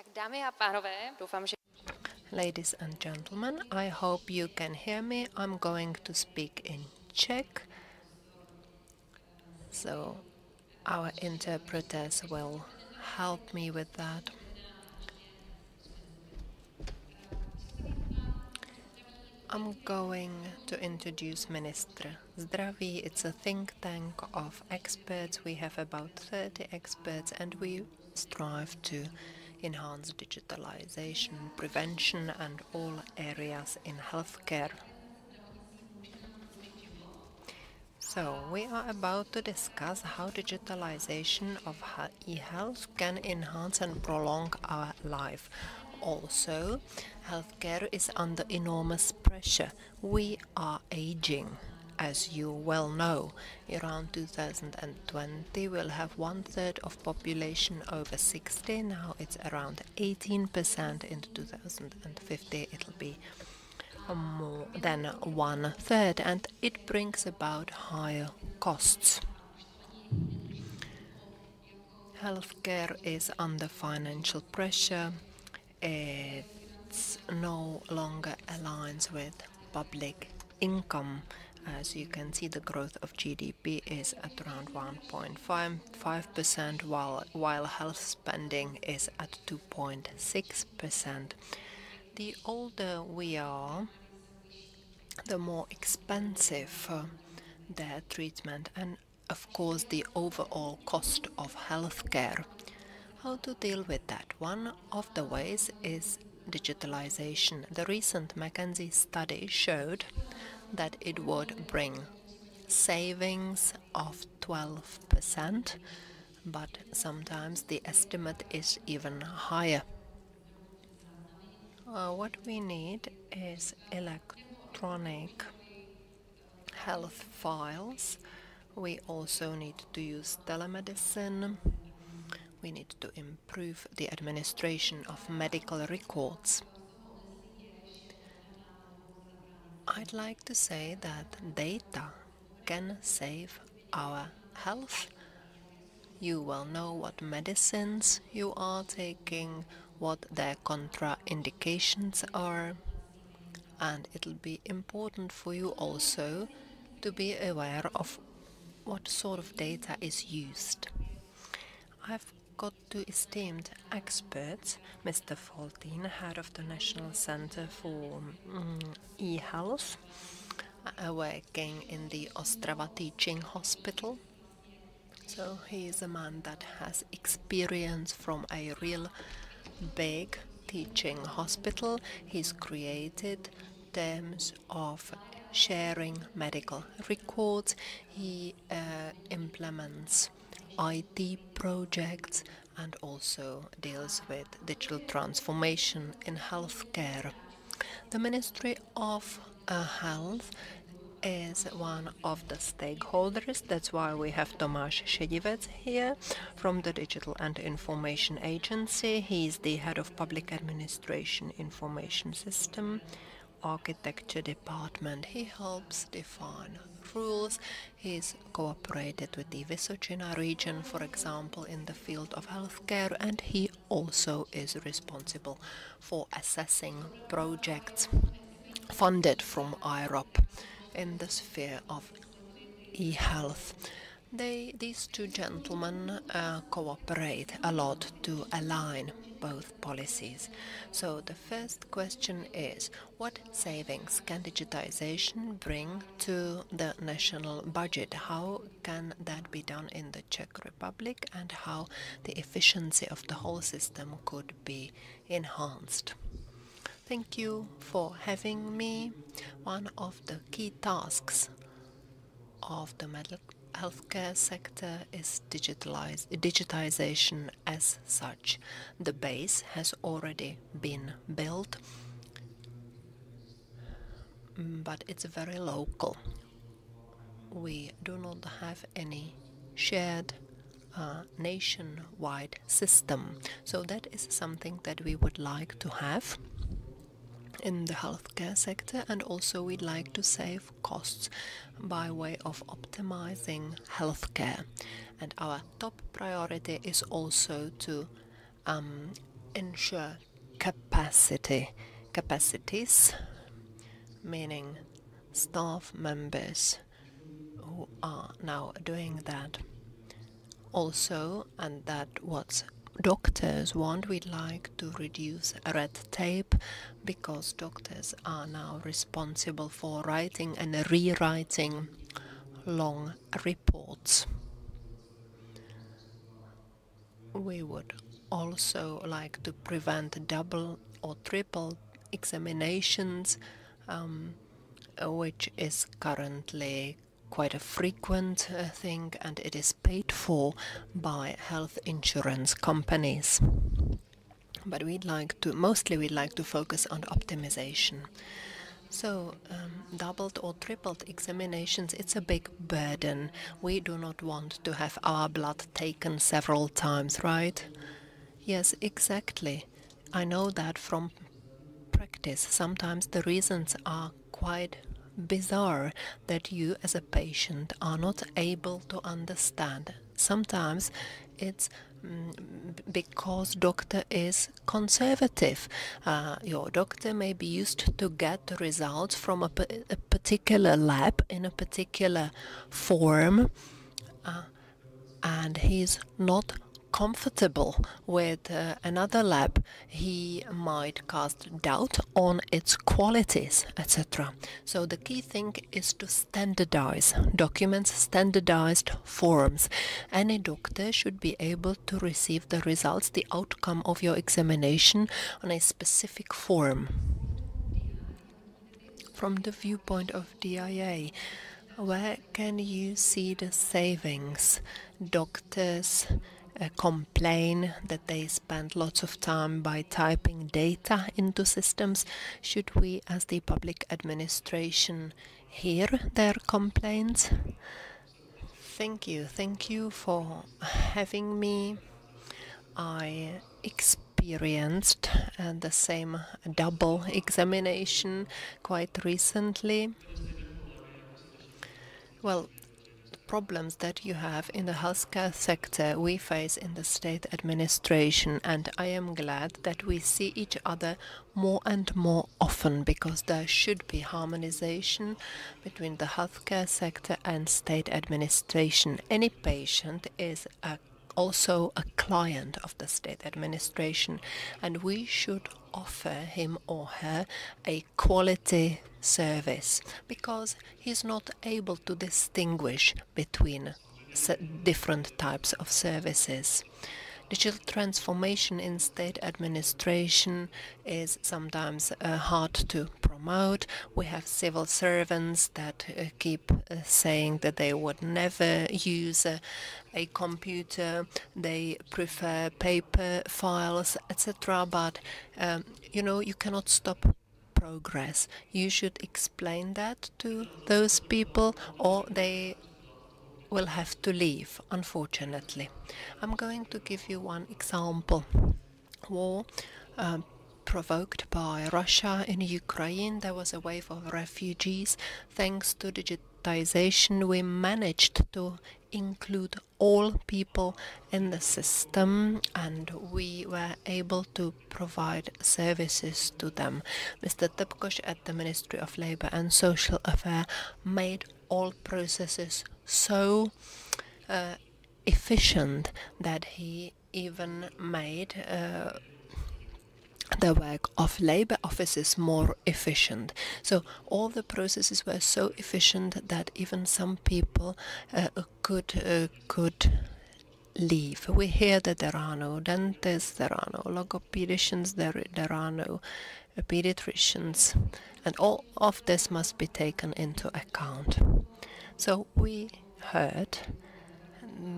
Tak dámy a pánové, doufám, že... Ladies and gentlemen, I hope you can hear me. I'm going to speak in Czech, so our interpreters will help me with that. I'm going to introduce Ministr Zdraví. It's a think tank of experts. We have about 30 experts and we strive to enhance digitalization, prevention and all areas in healthcare. So, we are about to discuss how digitalization of e-health can enhance and prolong our life. Also, healthcare is under enormous pressure. We are aging. As you well know, around 2020 we'll have 1/3 of population over 60. Now it's around 18%. In 2050 it'll be more than 1/3, and it brings about higher costs. Healthcare is under financial pressure. It's no longer aligns with public income. As you can see, the growth of GDP is at around 1.5%, while health spending is at 2.6%. The older we are, the more expensive their treatment and of course the overall cost of healthcare. How to deal with that? One of the ways is digitalization. The recent McKinsey study showed that it would bring savings of 12%, but sometimes the estimate is even higher. What we need is electronic health files. We also need to use telemedicine. We need to improve the administration of medical records. I'd like to say that data can save our health. You will know what medicines you are taking, what their contraindications are, and it'll be important for you also to be aware of what sort of data is used. I've got two esteemed experts, Mr. Foltin, head of the National Center for eHealth, working in the Ostrava Teaching Hospital. So he is a man that has experience from a real big teaching hospital. He's created terms of sharing medical records. He implements IT projects and also deals with digital transformation in healthcare. The Ministry of Health is one of the stakeholders. That's why we have Tomáš Šedivec here from the Digital and Information Agency. He's the head of Public Administration Information System Architecture Department. He helps define rules. He's cooperated with the Vysočina region, for example, in the field of healthcare, and he also is responsible for assessing projects funded from IROP in the sphere of e-health. These two gentlemen cooperate a lot to align both policies. So the first question is, what savings can digitization bring to the national budget? How can that be done in the Czech Republic, and how the efficiency of the whole system could be enhanced? Thank you for having me. One of the key tasks of the healthcare sector is digitization as such. The base has already been built, but it's very local. We do not have any shared nationwide system, so that is something that we would like to have in the healthcare sector, and also we'd like to save costs by way of optimizing healthcare. And our top priority is also to ensure capacities, meaning staff members who are now doing that. Also, and that what doctors want, we'd like to reduce red tape because doctors are now responsible for writing and rewriting long reports. We would also like to prevent double or triple examinations, which is currently quite a frequent thing, and it is paid for by health insurance companies. But we'd like to focus on optimization. So, doubled or tripled examinations, it's a big burden. We do not want to have our blood taken several times, right? Yes, exactly. I know that from practice. Sometimes the reasons are quite bizarre that you as a patient are not able to understand. Sometimes it's because doctor is conservative. Your doctor may be used to get results from a particular lab in a particular form, and he's not comfortable with another lab. He might cast doubt on its qualities, etc. So the key thing is to standardize documents, standardized forms. Any doctor should be able to receive the results, the outcome of your examination on a specific form. From the viewpoint of DIA, where can you see the savings? Doctors complain that they spend lots of time by typing data into systems. Should we, as the public administration, hear their complaints? Thank you. Thank you for having me. I experienced the same double examination quite recently. Well, problems that you have in the healthcare sector we face in the state administration, and I am glad that we see each other more and more often because there should be harmonization between the healthcare sector and state administration. Any patient is also a client of the state administration, and we should offer him or her a quality service because he's not able to distinguish between different types of services. Digital transformation in state administration is sometimes hard to promote. We have civil servants that keep saying that they would never use a computer, they prefer paper files, etc. But you cannot stop progress. You should explain that to those people, or they will have to leave, unfortunately. I'm going to give you one example. War provoked by Russia in Ukraine. There was a wave of refugees. Thanks to digitization, we managed to include all people in the system, and we were able to provide services to them. Mr. Tepkosh at the Ministry of Labour and Social Affairs made all processes so efficient that he even made the work of labor offices more efficient. So all the processes were so efficient that even some people could leave. We hear that there are no dentists, there are no logopedicians, there are no pediatricians, and all of this must be taken into account. So we heard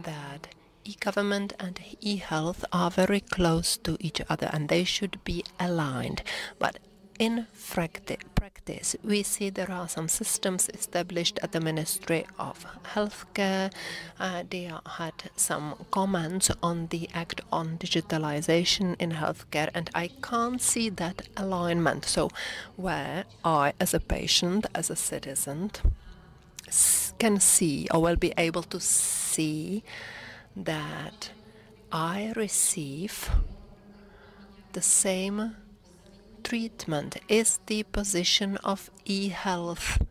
that e-government and e-health are very close to each other and they should be aligned. But in practice, we see there are some systems established at the Ministry of Healthcare. They had some comments on the Act on Digitalization in Healthcare, and I can't see that alignment. So where I, as a patient, as a citizen, can see or will be able to see that I receive the same treatment? Is the position of eHealth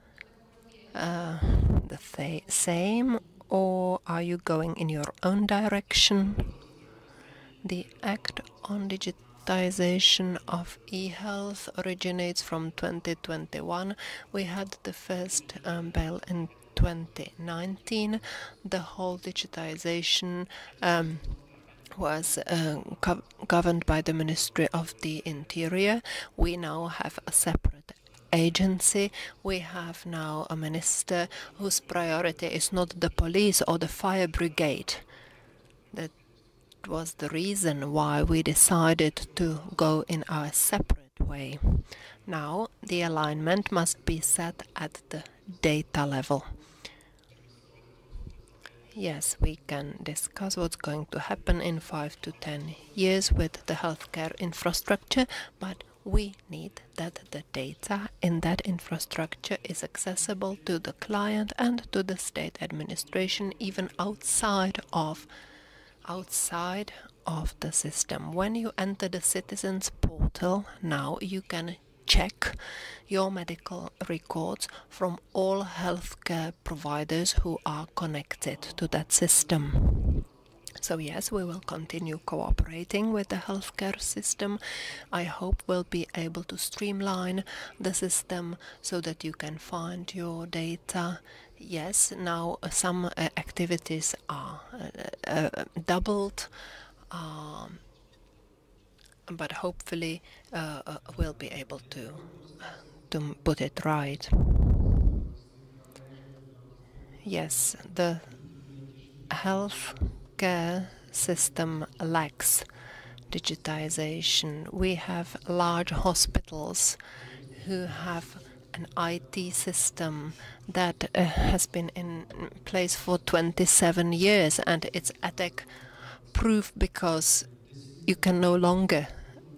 the same, or are you going in your own direction? The Act on Digitization of eHealth originates from 2021. We had the first bill in 2019. The whole digitization was governed by the Ministry of the Interior. We now have a separate agency. We have now a minister whose priority is not the police or the fire brigade. That was the reason why we decided to go in our separate way. Now the alignment must be set at the data level. Yes, we can discuss what's going to happen in 5 to 10 years with the healthcare infrastructure, but we need that the data in that infrastructure is accessible to the client and to the state administration, even outside of the system. When you enter the citizens portal, now you can check your medical records from all healthcare providers who are connected to that system. So yes, we will continue cooperating with the healthcare system. I hope we'll be able to streamline the system so that you can find your data. Yes, now some activities are doubled, but hopefully we'll be able to put it right. Yes, the healthcare system lacks digitization. We have large hospitals who have an IT system that has been in place for 27 years, and it's attack proof because you can no longer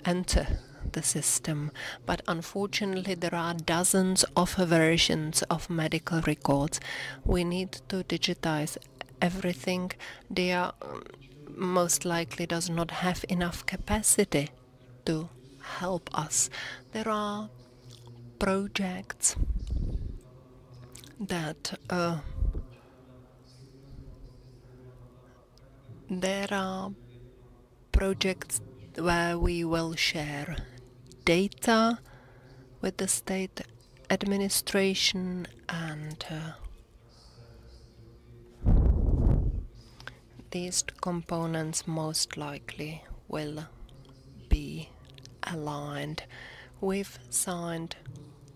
enter the system. But unfortunately there are dozens of versions of medical records. We need to digitize everything. They are most likely does not have enough capacity to help us. There are projects that where we will share data with the state administration, and these components most likely will be aligned. We've signed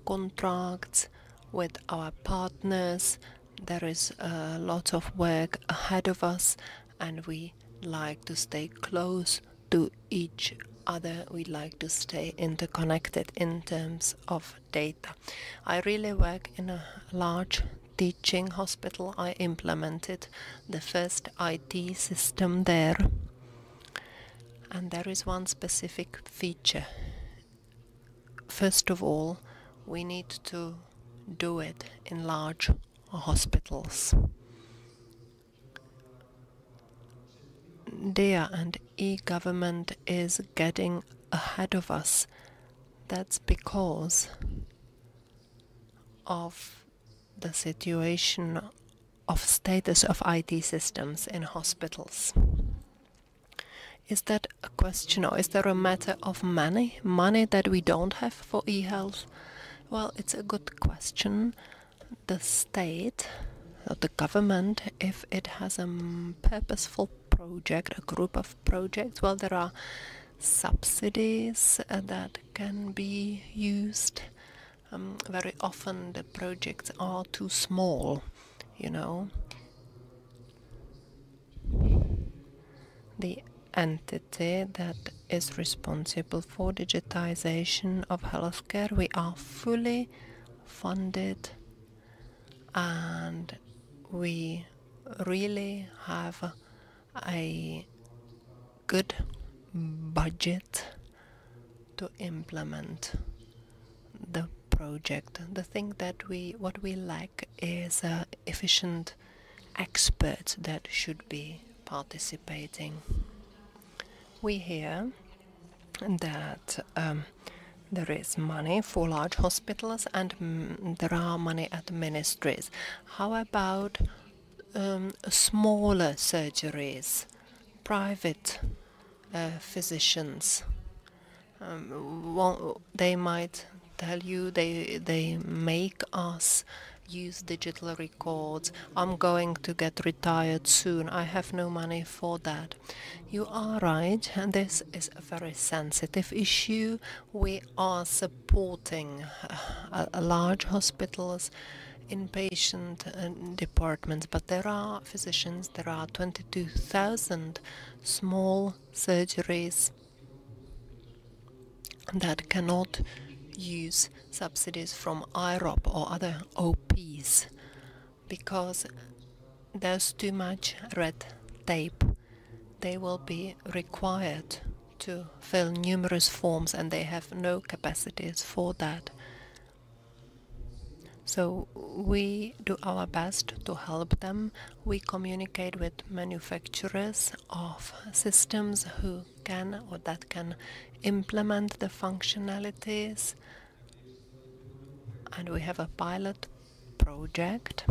contracts with our partners. There is a lot of work ahead of us, and we like to stay close to each other. We like to stay interconnected in terms of data. I really work in a large teaching hospital. I implemented the first IT system there, and there is one specific feature. First of all, we need to do it in large hospitals. DEA and e-government is getting ahead of us. That's because of the situation of status of IT systems in hospitals. Is that a question, or is there a matter of money that we don't have for eHealth? Well, it's a good question. The state, or the government, if it has a purposeful project, a group of projects, well, there are subsidies that can be used. Very often the projects are too small, you know. The entity that is responsible for digitization of healthcare, we are fully funded, and we really have a good budget to implement the project. The thing that what we lack is efficient experts that should be participating. We hear that there is money for large hospitals and there are money at ministries. How about smaller surgeries, private physicians? They might tell you they make us use digital records. I'm going to get retired soon. I have no money for that. You are right, and this is a very sensitive issue. We are supporting large hospitals, inpatient departments, but there are physicians, there are 22,000 small surgeries that cannot use subsidies from IROP or other OPs because there's too much red tape. They will be required to fill numerous forms and they have no capacities for that. So we do our best to help them. We communicate with manufacturers of systems who can or that can implement the functionalities. And we have a pilot project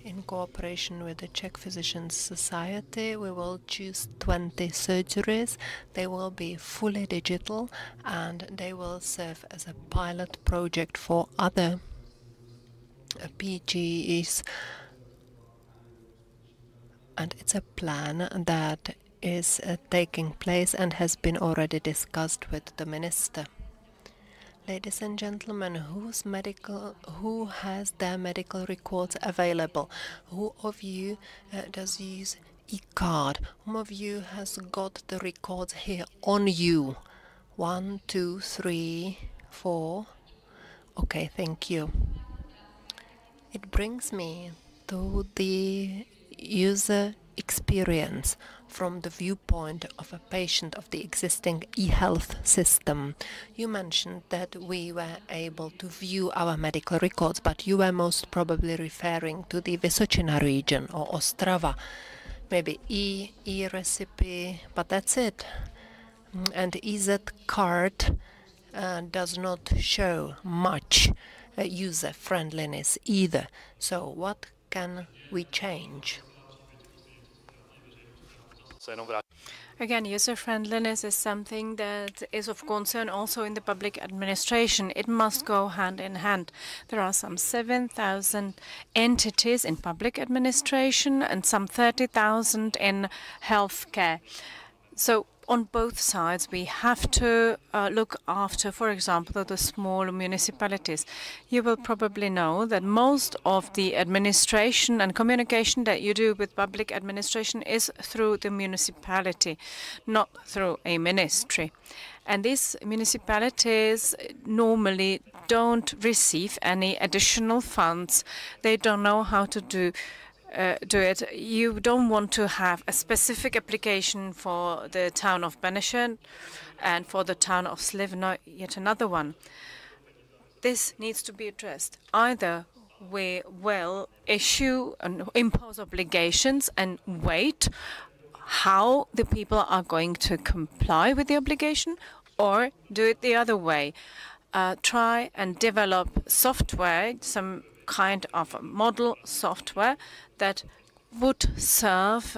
in cooperation with the Czech Physicians Society. We will choose 20 surgeries. They will be fully digital and they will serve as a pilot project for other PGEs, and it's a plan that is taking place and has been already discussed with the minister. Ladies and gentlemen, who has their medical records available? Who of you does use e-card? Who of you has got the records here on you? 1, 2, 3, 4. Okay, thank you. It brings me to the user experience from the viewpoint of a patient of the existing eHealth system. You mentioned that we were able to view our medical records, but you were most probably referring to the Vysočina region or Ostrava. Maybe e-recipe, but that's it. And EZ card does not show much user friendliness either. So what can we change? Again, user friendliness is something that is of concern also in the public administration. It must go hand in hand. There are some 7,000 entities in public administration and some 30,000 in healthcare. So on both sides, we have to look after, for example, the small municipalities. You will probably know that most of the administration and communication that you do with public administration is through the municipality, not through a ministry. And these municipalities normally don't receive any additional funds. They don't know how to do it. You don't want to have a specific application for the town of Benešov and for the town of Slivno, yet another one. This needs to be addressed. Either we will issue and impose obligations and wait how the people are going to comply with the obligation, or do it the other way. Try and develop software, some kind of model software that would serve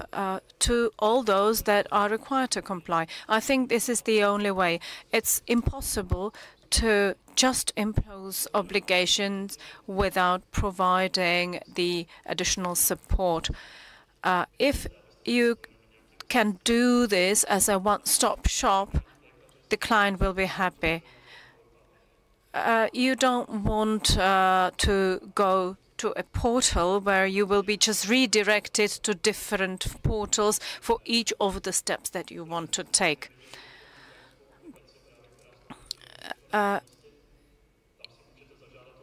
to all those that are required to comply. I think this is the only way. It's impossible to just impose obligations without providing the additional support. If you can do this as a one-stop shop, the client will be happy. You don't want to go to a portal where you will be just redirected to different portals for each of the steps that you want to take.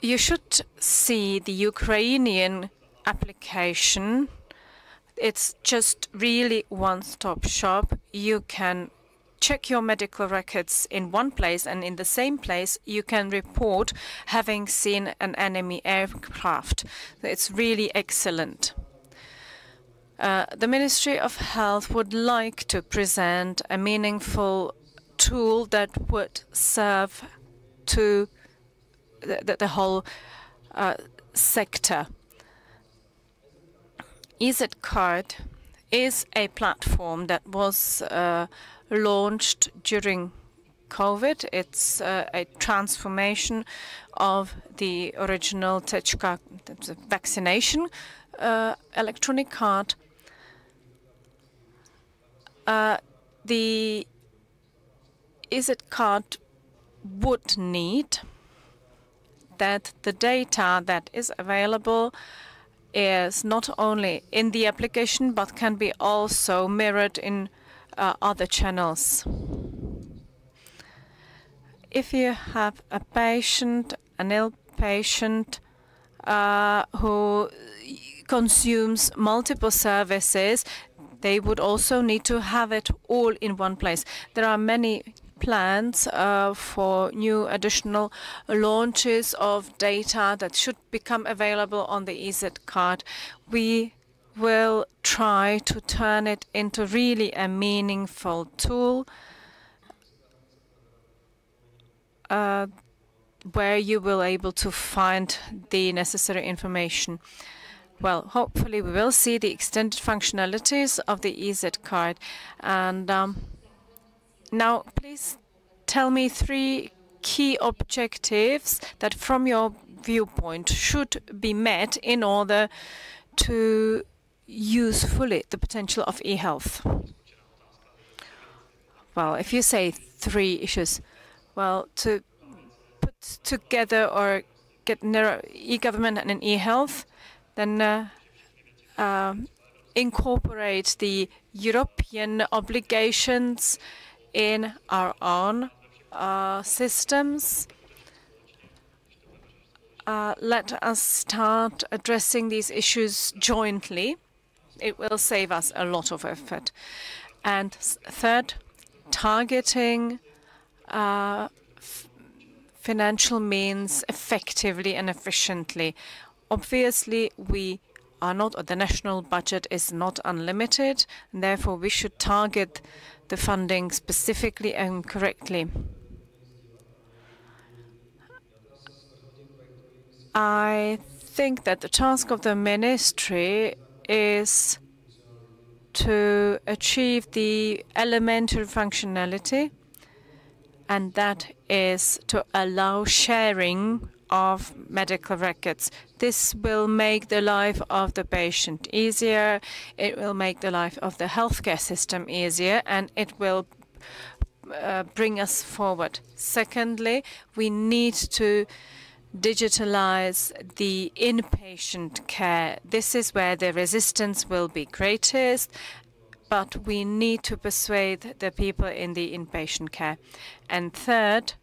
You should see the Ukrainian application. It's just really one-stop shop. You can check your medical records in one place, and in the same place you can report having seen an enemy aircraft. It's really excellent. The Ministry of Health would like to present a meaningful tool that would serve to the whole sector. EZ Card is a platform that was launched during COVID. It's a transformation of the original Czech vaccination electronic card. The EZ Card would need that the data that is available is not only in the application but can be also mirrored in other channels. If you have a patient, an ill patient who consumes multiple services, they would also need to have it all in one place. There are many plans for new additional launches of data that should become available on the EZ Card. We will try to turn it into really a meaningful tool where you will be able to find the necessary information. Well, hopefully we will see the extended functionalities of the EZ Card. And now, please tell me 3 key objectives that, from your viewpoint, should be met in order to use fully the potential of eHealth. Well, if you say 3 issues, well, to put together or get nearer e-government and eHealth, then incorporate the European obligations in our own systems. Let us start addressing these issues jointly. It will save us a lot of effort. And third, targeting financial means effectively and efficiently. Obviously, we are not, or the national budget is not unlimited, and therefore we should target the funding specifically and correctly. I think that the task of the ministry is to achieve the elementary functionality, and that is to allow sharing of medical records. This will make the life of the patient easier, it will make the life of the healthcare system easier, and it will bring us forward. Secondly, we need to digitalize the inpatient care. This is where the resistance will be greatest, but we need to persuade the people in the inpatient care. And third,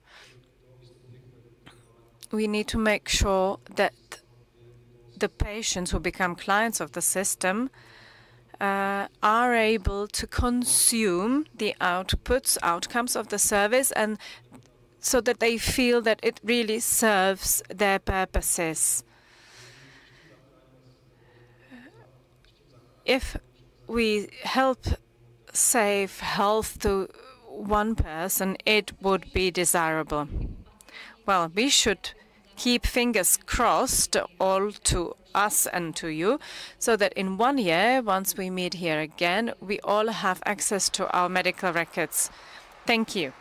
we need to make sure that the patients who become clients of the system are able to consume the outcomes of the service, and so that they feel that it really serves their purposes. If we help save health to one person, it would be desirable. Well, we should keep fingers crossed, all to us and to you, so that in 1 year, once we meet here again, we all have access to our medical records. Thank you.